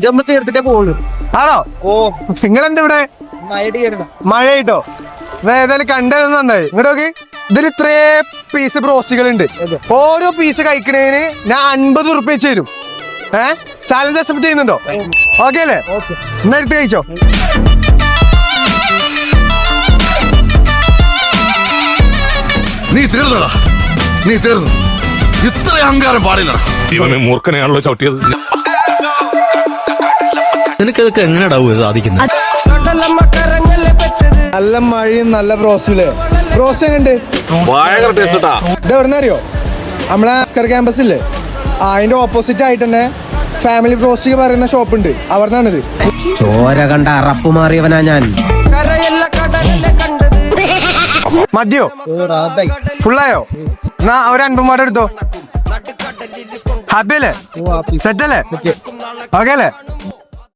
ജമ്മ തീർത്തിട്ടേ പോകുള്ളൂ. ആണോ? ഓ, നിങ്ങളെന്താ ഇവിടെ മഴയിട്ടോ? ഏതായാലും കണ്ടത് നന്നായി. ഇങ്ങോട്ട് നോക്കി, ഇതിൽ ഇത്രേ പീസ് ബ്രോസ്റ്റുകളുണ്ട്. ഓരോ പീസ് കഴിക്കണേന് ഞാൻ 50 ഉറുപ്പ്യ വെച്ച് തരും. ചാലഞ്ച് അക്സെപ്റ്റ് ചെയ്യുന്നുണ്ടോ? ഓക്കെ അല്ലേ? എന്നാ എടുത്ത് കഴിച്ചോ. നീ തീർന്നടാ, നീ തീർന്നു. ഇത്ര അഹങ്കാരം പാടില്ലടാ. ഇവനെ മൂർഖനെയാണല്ലോ ചവിട്ടിയത്. നിനക്കതൊക്കെ എങ്ങനെയാ സാധിക്കുന്നത്? നല്ല മഴയും നല്ല ബ്രോസ്റ്റില്ലേ? ബ്രോസ്റ്റ് എങ്ങനെയുണ്ട്? ഇതെവിടുന്ന അറിയോ? നമ്മളെ ആസ്കർ ക്യാമ്പസ് ഇല്ലേ, അതിന്റെ ഓപ്പോസിറ്റ് ആയിട്ട് തന്നെ ഫാമിലി ബ്രോസ്റ്റ് പറയുന്ന ഷോപ്പ് ഉണ്ട്. അവിടെ നിന്നാണിത്. ചോര കണ്ട അറപ്പ് മാറിയവനാ ഞാൻ. മതിയോ? ഫുള്ളായോ? എന്നാ ഒരു 5 മാട എടുത്തോ. ഹാപ്പി അല്ലേ? സെറ്റ് അല്ലേ? ഓക്കെ അല്ലേ?